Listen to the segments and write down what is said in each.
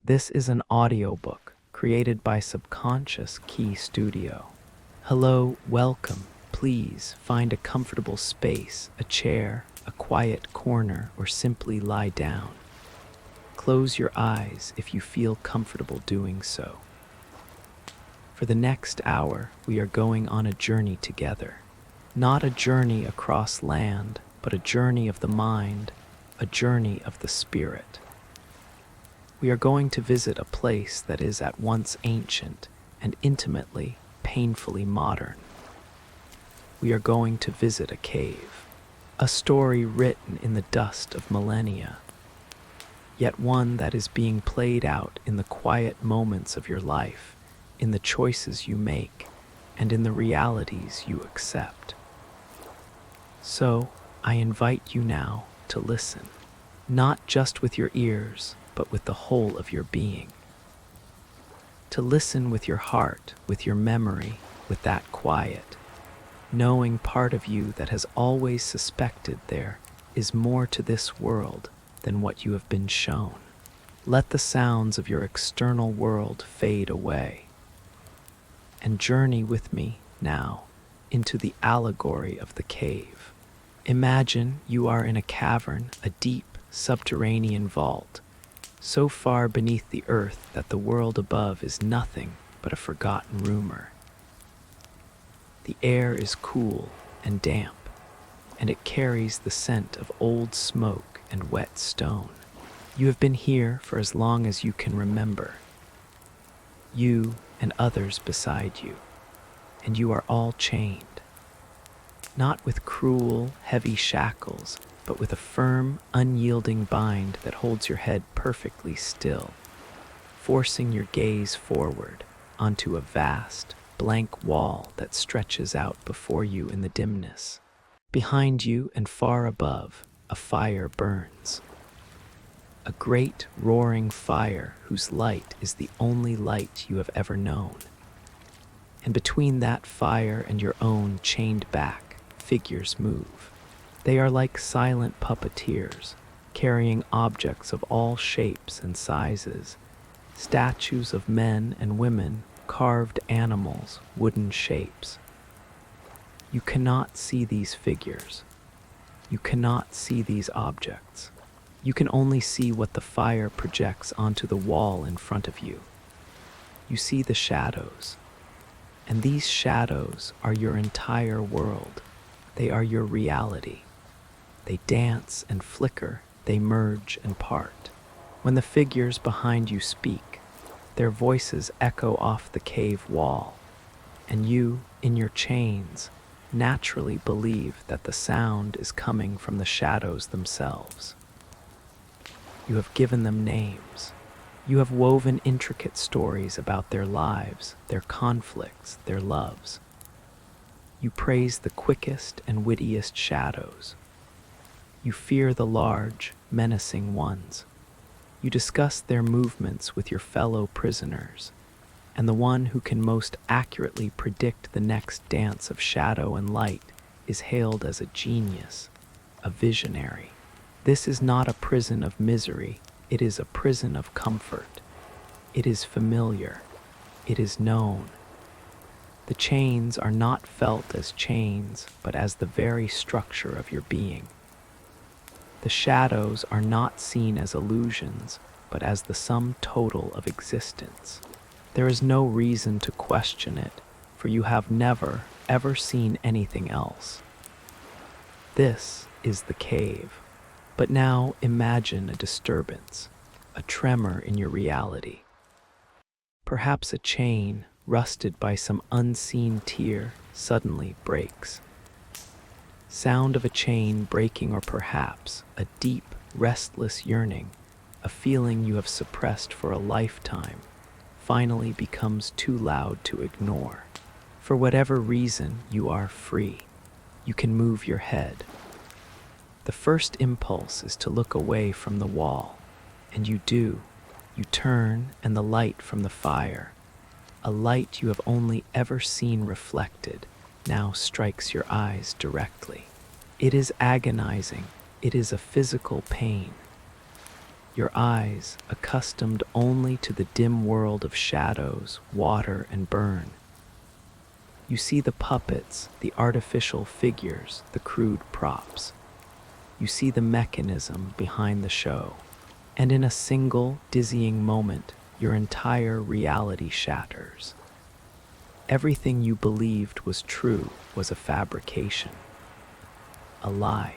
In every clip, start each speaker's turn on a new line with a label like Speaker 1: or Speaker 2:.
Speaker 1: This is an audiobook created by Subconscious Key Studio. Hello, welcome. Please find a comfortable space, a chair, a quiet corner, or simply lie down. Close your eyes if you feel comfortable doing so. For the next hour, we are going on a journey together. Not a journey across land, but a journey of the mind, a journey of the spirit. We are going to visit a place that is at once ancient and intimately, painfully modern. We are going to visit a cave, a story written in the dust of millennia, yet one that is being played out in the quiet moments of your life, in the choices you make, and in the realities you accept. So, I invite you now to listen, not just with your ears, but with the whole of your being. To listen with your heart, with your memory, with that quiet, knowing part of you that has always suspected there is more to this world than what you have been shown. Let the sounds of your external world fade away, and journey with me now into the allegory of the cave. Imagine you are in a cavern, a deep subterranean vault, so far beneath the earth that the world above is nothing but a forgotten rumor. The air is cool and damp, and it carries the scent of old smoke and wet stone. You have been here for as long as you can remember. You and others beside you, and you are all chained. Not with cruel, heavy shackles, but with a firm, unyielding bind that holds your head perfectly still, forcing your gaze forward onto a vast, blank wall that stretches out before you in the dimness. Behind you and far above, a fire burns. A great, roaring fire whose light is the only light you have ever known. And between that fire and your own chained back, figures move. They are like silent puppeteers, carrying objects of all shapes and sizes, statues of men and women, carved animals, wooden shapes. You cannot see these figures. You cannot see these objects. You can only see what the fire projects onto the wall in front of you. You see the shadows, and these shadows are your entire world. They are your reality. They dance and flicker, they merge and part. When the figures behind you speak, their voices echo off the cave wall, and you, in your chains, naturally believe that the sound is coming from the shadows themselves. You have given them names. You have woven intricate stories about their lives, their conflicts, their loves. You praise the quickest and wittiest shadows. You fear the large, menacing ones. You discuss their movements with your fellow prisoners, and the one who can most accurately predict the next dance of shadow and light is hailed as a genius, a visionary. This is not a prison of misery, it is a prison of comfort. It is familiar, it is known. The chains are not felt as chains, but as the very structure of your being. The shadows are not seen as illusions, but as the sum total of existence. There is no reason to question it, for you have never, ever seen anything else. This is the cave. But now imagine a disturbance, a tremor in your reality. Perhaps a chain, rusted by some unseen tear, suddenly breaks. Sound of a chain breaking, or perhaps a deep, restless yearning, a feeling you have suppressed for a lifetime, finally becomes too loud to ignore. For whatever reason, you are free. You can move your head. The first impulse is to look away from the wall, and you do. You turn, and the light from the fire, a light you have only ever seen reflected, now strikes your eyes directly. It is agonizing. It is a physical pain. your eyes, accustomed only to the dim world of shadows, water, and burn. You see the puppets, the artificial figures, the crude props. You see the mechanism behind the show. And in a single, dizzying moment, your entire reality shatters. Everything you believed was true was a fabrication, a lie.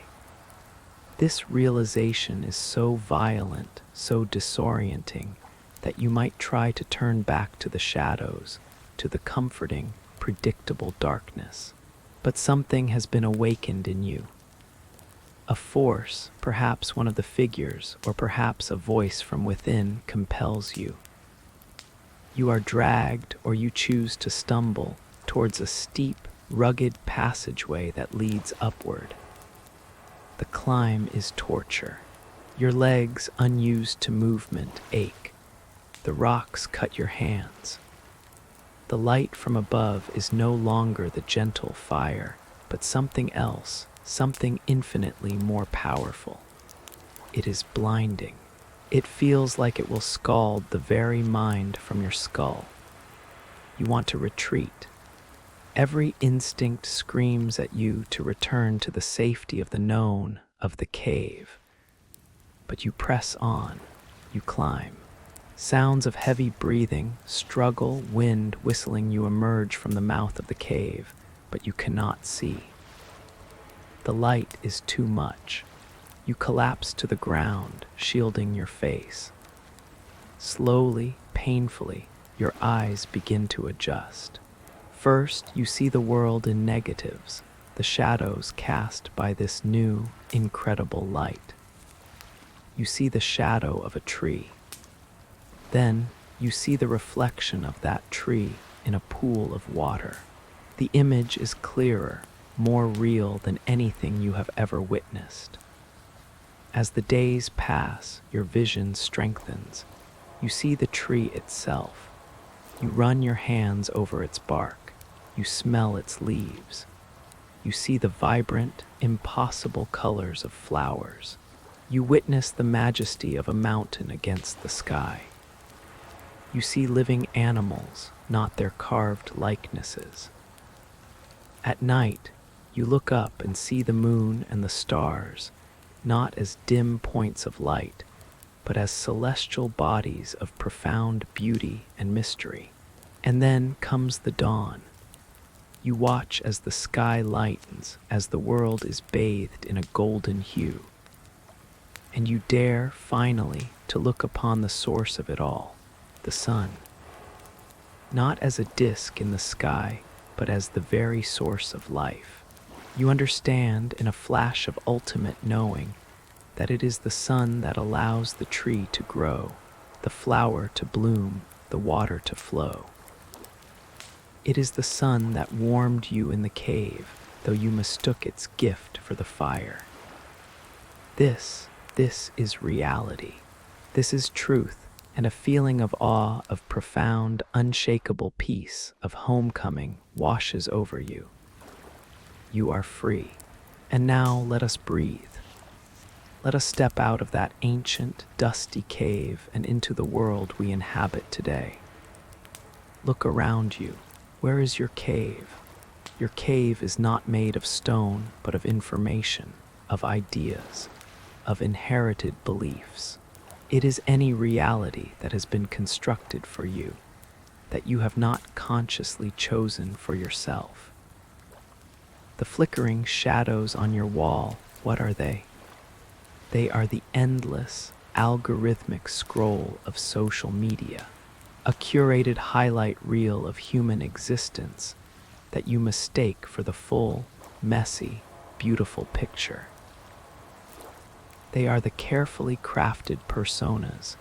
Speaker 1: This realization is so violent, so disorienting, that you might try to turn back to the shadows, to the comforting, predictable darkness. But something has been awakened in you. A force, perhaps one of the figures, or perhaps a voice from within, compels you. You are dragged, or you choose to stumble, towards a steep, rugged passageway that leads upward. The climb is torture. Your legs, unused to movement, ache. The rocks cut your hands. The light from above is no longer the gentle fire, but something else, something infinitely more powerful. It is blinding. It feels like it will scald the very mind from your skull. You want to retreat. Every instinct screams at you to return to the safety of the known, of the cave. But you press on. You climb. Sounds of heavy breathing, struggle, wind whistling you emerge from the mouth of the cave, but you cannot see. The light is too much. You collapse to the ground, shielding your face. Slowly, painfully, your eyes begin to adjust. First, you see the world in negatives, the shadows cast by this new, incredible light. You see the shadow of a tree. Then, you see the reflection of that tree in a pool of water. The image is clearer, more real than anything you have ever witnessed. As the days pass, your vision strengthens. You see the tree itself. You run your hands over its bark. You smell its leaves. You see the vibrant, impossible colors of flowers. You witness the majesty of a mountain against the sky. You see living animals, not their carved likenesses. At night, you look up and see the moon and the stars, not as dim points of light, but as celestial bodies of profound beauty and mystery. And then comes the dawn. You watch as the sky lightens, as the world is bathed in a golden hue. And you dare, finally, to look upon the source of it all, the sun. Not as a disk in the sky, but as the very source of life. You understand in a flash of ultimate knowing that it is the sun that allows the tree to grow, the flower to bloom, the water to flow. It is the sun that warmed you in the cave, though you mistook its gift for the fire. This is reality. This is truth, and a feeling of awe, of profound, unshakable peace, of homecoming washes over you. You are free. And now let us breathe. Let us step out of that ancient, dusty cave and into the world we inhabit today. Look around you. Where is your cave? Your cave is not made of stone, but of information, of ideas, of inherited beliefs. It is any reality that has been constructed for you, that you have not consciously chosen for yourself. The flickering shadows on your wall, what are they? They are the endless, algorithmic scroll of social media, a curated highlight reel of human existence that you mistake for the full, messy, beautiful picture. They are the carefully crafted personas,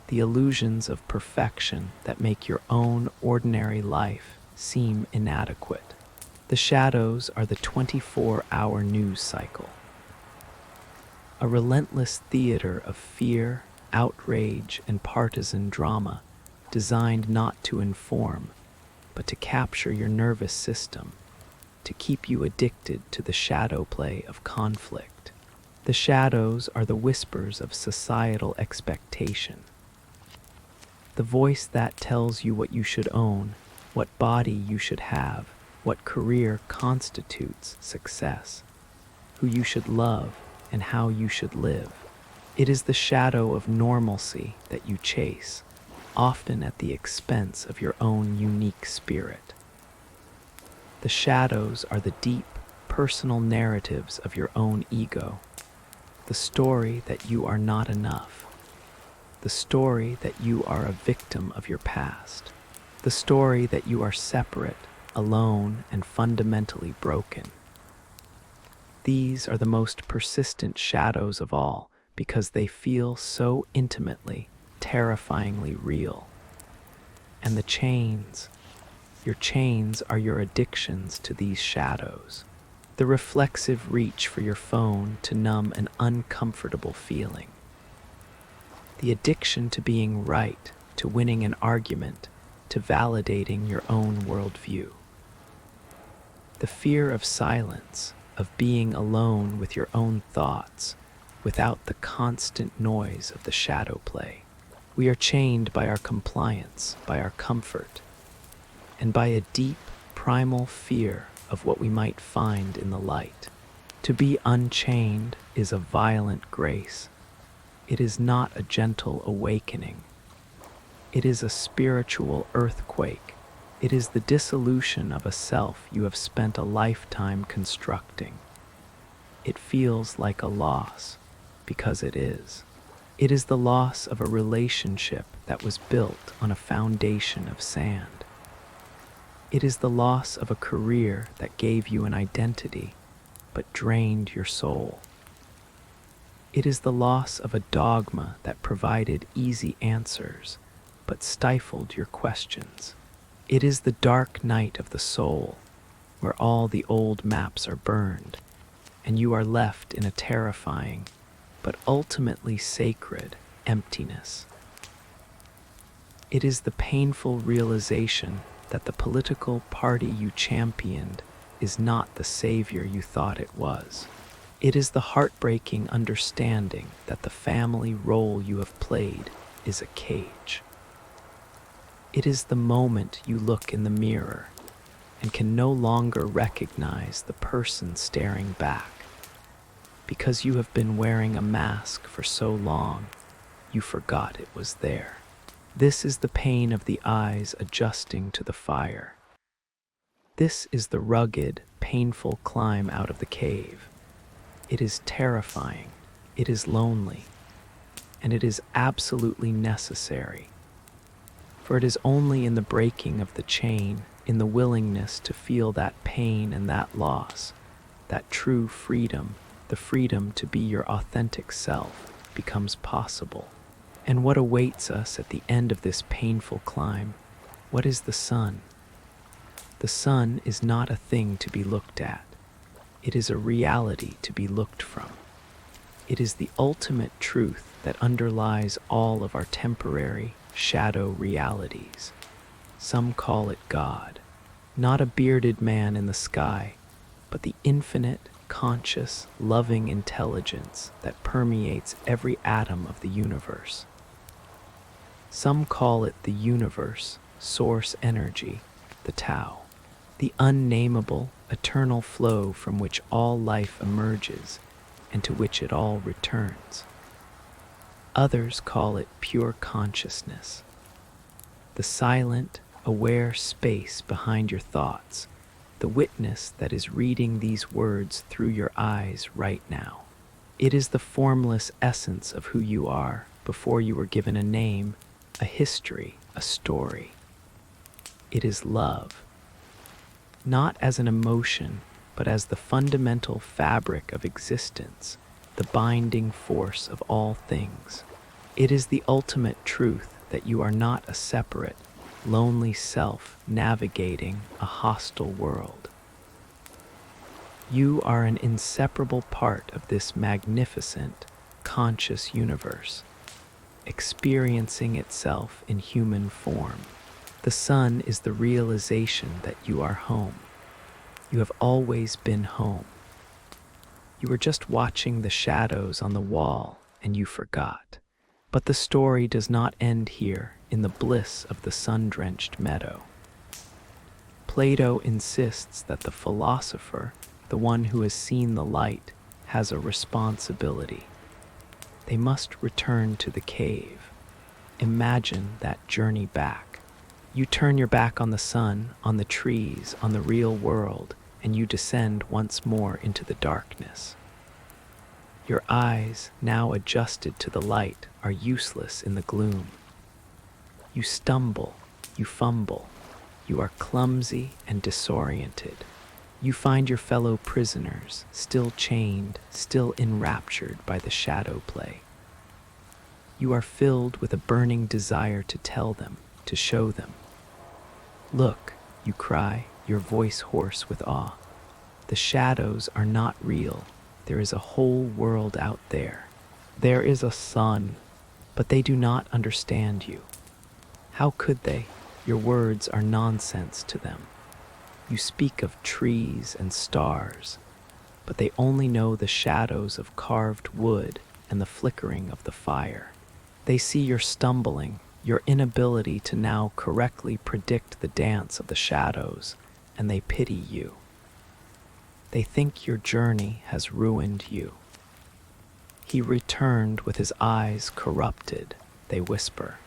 Speaker 1: the illusions of perfection that make your own ordinary life seem inadequate. The shadows are the 24-hour news cycle, a relentless theater of fear, outrage, and partisan drama designed not to inform, but to capture your nervous system, to keep you addicted to the shadow play of conflict. The shadows are the whispers of societal expectation. The voice that tells you what you should own, what body you should have, what career constitutes success, who you should love, and how you should live. It is the shadow of normalcy that you chase, often at the expense of your own unique spirit. The shadows are the deep, personal narratives of your own ego, the story that you are not enough, the story that you are a victim of your past, the story that you are separate, alone, and fundamentally broken. These are the most persistent shadows of all because they feel so intimately, terrifyingly real. And the chains, your chains are your addictions to these shadows, the reflexive reach for your phone to numb an uncomfortable feeling, the addiction to being right, to winning an argument, to validating your own worldview, the fear of silence, of being alone with your own thoughts, without the constant noise of the shadow play. We are chained by our compliance, by our comfort, and by a deep, primal fear of what we might find in the light. To be unchained is a violent grace. It is not a gentle awakening. It is a spiritual earthquake. It is the dissolution of a self you have spent a lifetime constructing. It feels like a loss, because it is. It is the loss of a relationship that was built on a foundation of sand. It is the loss of a career that gave you an identity, but drained your soul. It is the loss of a dogma that provided easy answers, but stifled your questions. It is the dark night of the soul, where all the old maps are burned, and you are left in a terrifying, but ultimately sacred, emptiness. It is the painful realization that the political party you championed is not the savior you thought it was. It is the heartbreaking understanding that the family role you have played is a cage. It is the moment you look in the mirror and can no longer recognize the person staring back. Because you have been wearing a mask for so long, you forgot it was there. This is the pain of the eyes adjusting to the fire. This is the rugged, painful climb out of the cave. It is terrifying, it is lonely, and it is absolutely necessary. For it is only in the breaking of the chain, in the willingness to feel that pain and that loss, that true freedom, the freedom to be your authentic self, becomes possible. And what awaits us at the end of this painful climb? What is the sun? The sun is not a thing to be looked at. It is a reality to be looked from. It is the ultimate truth that underlies all of our temporary shadow realities. Some call it God, not a bearded man in the sky, but the infinite, conscious, loving intelligence that permeates every atom of the universe. Some call it the universe, source energy, the Tao, the unnameable, eternal flow from which all life emerges and to which it all returns. Others call it pure consciousness, the silent, aware space behind your thoughts, the witness that is reading these words through your eyes right now. It is the formless essence of who you are before you were given a name, a history, a story. It is love, not as an emotion, but as the fundamental fabric of existence, the binding force of all things. It is the ultimate truth that you are not a separate, lonely self navigating a hostile world. You are an inseparable part of this magnificent, conscious universe, experiencing itself in human form. The sun is the realization that you are home. You have always been home. You were just watching the shadows on the wall and you forgot. But the story does not end here in the bliss of the sun-drenched meadow. Plato insists that the philosopher, the one who has seen the light, has a responsibility. They must return to the cave. Imagine that journey back. You turn your back on the sun, on the trees, on the real world, and you descend once more into the darkness. Your eyes, now adjusted to the light, are useless in the gloom. You stumble, you fumble, you are clumsy and disoriented. You find your fellow prisoners, still chained, still enraptured by the shadow play. You are filled with a burning desire to tell them, to show them. Look, you cry, your voice hoarse with awe. The shadows are not real. There is a whole world out there. There is a sun, but they do not understand you. How could they? Your words are nonsense to them. You speak of trees and stars, but they only know the shadows of carved wood and the flickering of the fire. They see your stumbling, your inability to now correctly predict the dance of the shadows, and they pity you. They think your journey has ruined you. He returned with his eyes corrupted, they whisper.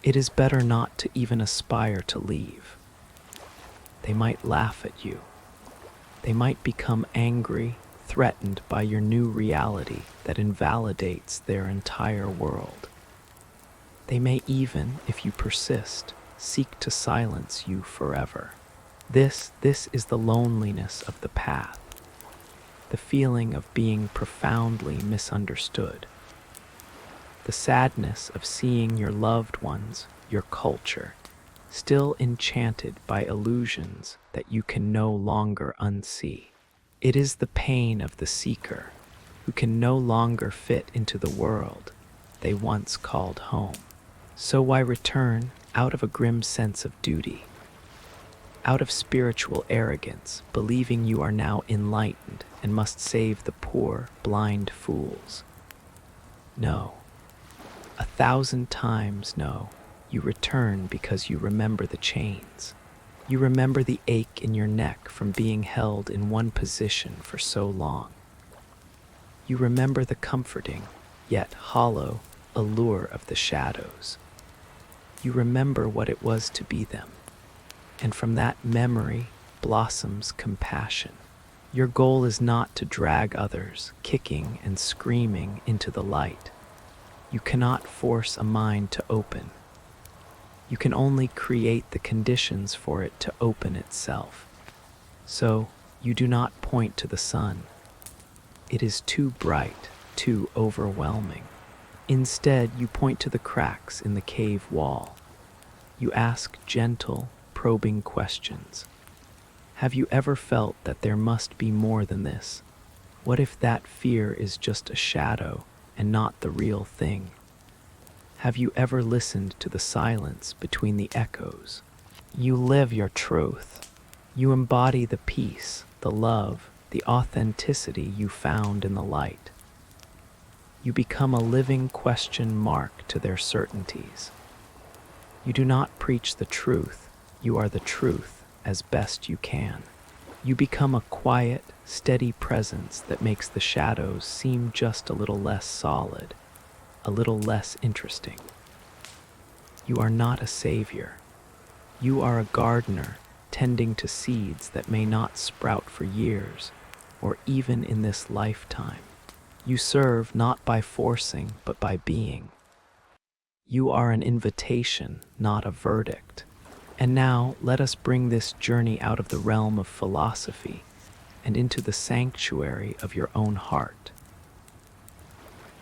Speaker 1: It is better not to even aspire to leave. They might laugh at you. They might become angry, threatened by your new reality that invalidates their entire world. They may even, if you persist, seek to silence you forever. This is the loneliness of the path. The feeling of being profoundly misunderstood. The sadness of seeing your loved ones, your culture, still enchanted by illusions that you can no longer unsee. It is the pain of the seeker who can no longer fit into the world they once called home. So why return out of a grim sense of duty? Out of spiritual arrogance, believing you are now enlightened and must save the poor, blind fools. No, 1,000 times no. You return because you remember the chains. You remember the ache in your neck from being held in one position for so long. You remember the comforting, yet hollow, allure of the shadows. You remember what it was to be them. And from that memory blossoms compassion. Your goal is not to drag others, kicking and screaming, into the light. You cannot force a mind to open. You can only create the conditions for it to open itself. So, you do not point to the sun. It is too bright, too overwhelming. Instead, you point to the cracks in the cave wall. You ask gentle, probing questions. Have you ever felt that there must be more than this? What if that fear is just a shadow and not the real thing? Have you ever listened to the silence between the echoes? You live your truth. You embody the peace, the love, the authenticity you found in the light. You become a living question mark to their certainties. You do not preach the truth. You are the truth as best you can. You become a quiet, steady presence that makes the shadows seem just a little less solid, a little less interesting. You are not a savior. You are a gardener tending to seeds that may not sprout for years, or even in this lifetime. You serve not by forcing, but by being. You are an invitation, not a verdict. And now let us bring this journey out of the realm of philosophy and into the sanctuary of your own heart.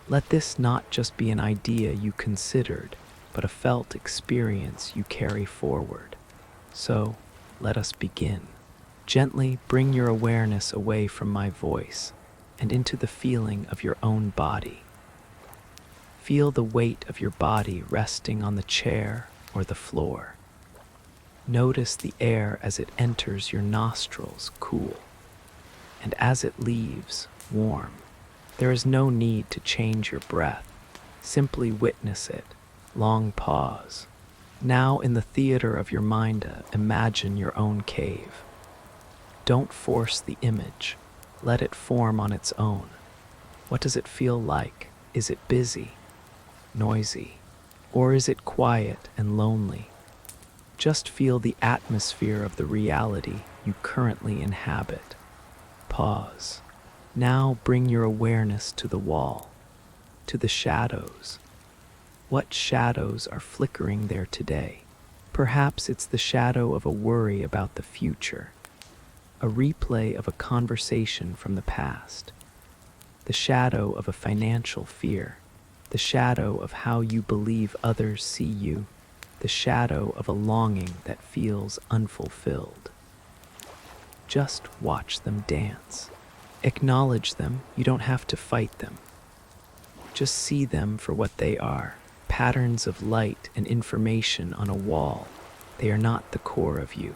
Speaker 1: Let this not just be an idea you considered, but a felt experience you carry forward. So, let us begin. Gently bring your awareness away from my voice and into the feeling of your own body. Feel the weight of your body resting on the chair or the floor. Notice the air as it enters your nostrils, cool, and as it leaves, warm. There is no need to change your breath. Simply witness it. Long pause. Now in the theater of your mind, imagine your own cave. Don't force the image. Let it form on its own. What does it feel like? Is it busy, noisy, or is it quiet and lonely? Just feel the atmosphere of the reality you currently inhabit. Pause. Now bring your awareness to the wall, to the shadows. What shadows are flickering there today? Perhaps it's the shadow of a worry about the future, a replay of a conversation from the past, the shadow of a financial fear, the shadow of how you believe others see you, the shadow of a longing that feels unfulfilled. Just watch them dance. Acknowledge them. You don't have to fight them. Just see them for what they are, patterns of light and information on a wall. They are not the core of you.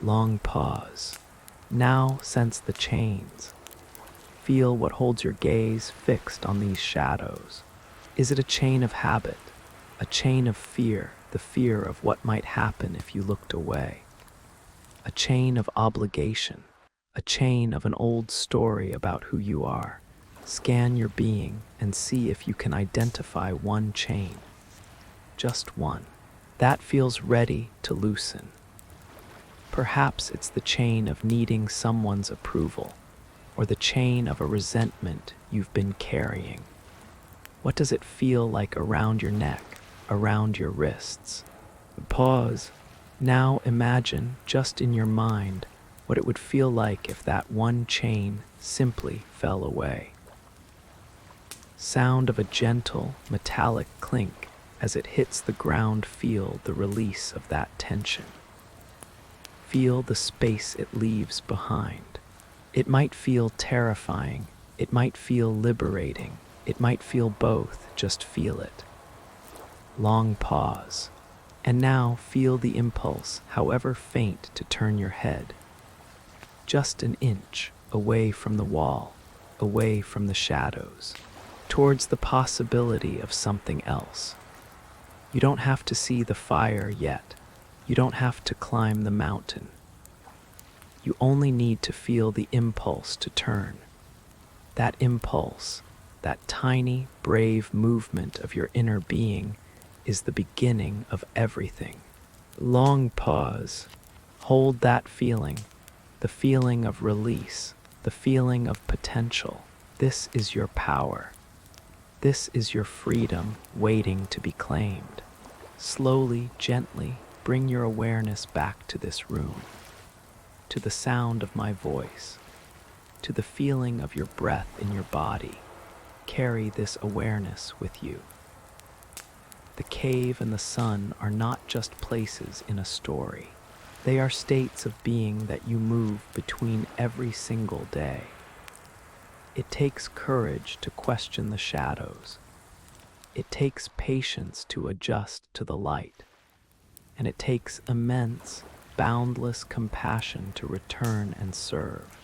Speaker 1: Long pause. Now sense the chains. Feel what holds your gaze fixed on these shadows. Is it a chain of habit, a chain of fear, the fear of what might happen if you looked away? A chain of obligation, a chain of an old story about who you are. Scan your being and see if you can identify one chain. Just one. That feels ready to loosen. Perhaps it's the chain of needing someone's approval, or the chain of a resentment you've been carrying. What does it feel like around your neck, around your wrists? Pause. Now imagine, just in your mind, what it would feel like if that one chain simply fell away. Sound of a gentle, metallic clink as it hits the ground. Feel the release of that tension. Feel the space it leaves behind. It might feel terrifying. It might feel liberating. It might feel both. Just feel it. Long pause. And now feel the impulse, however faint, to turn your head. Just an inch away from the wall, away from the shadows, towards the possibility of something else. You don't have to see the fire yet. You don't have to climb the mountain. You only need to feel the impulse to turn. That impulse, that tiny, brave movement of your inner being, is the beginning of everything. Long pause. Hold that feeling, the feeling of release, the feeling of potential. This is your power. This is your freedom waiting to be claimed. Slowly, gently, bring your awareness back to this room, to the sound of my voice, to the feeling of your breath in your body. Carry this awareness with you. The cave and the sun are not just places in a story. They are states of being that you move between every single day. It takes courage to question the shadows. It takes patience to adjust to the light. And it takes immense, boundless compassion to return and serve.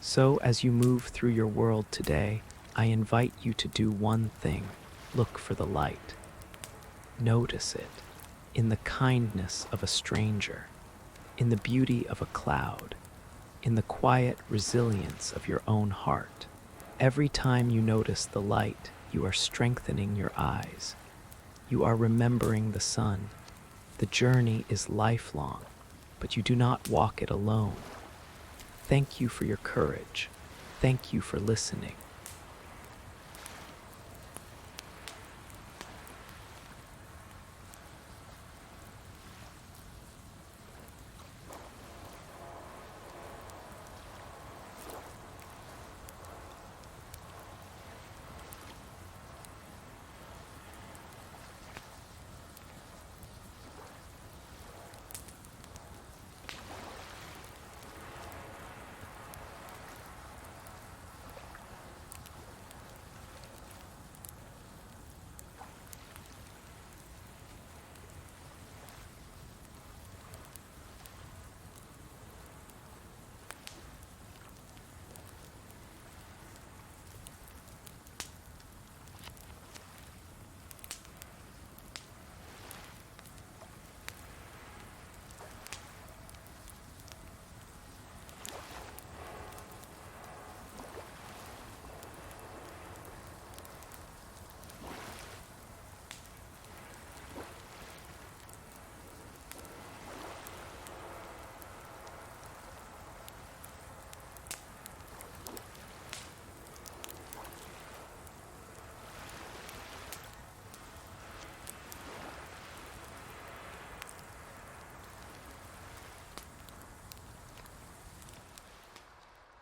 Speaker 1: So as you move through your world today, I invite you to do one thing. Look for the light. Notice it in the kindness of a stranger, in the beauty of a cloud, in the quiet resilience of your own heart. Every time you notice the light, you are strengthening your eyes. You are remembering the sun. The journey is lifelong, but you do not walk it alone. Thank you for your courage. Thank you for listening.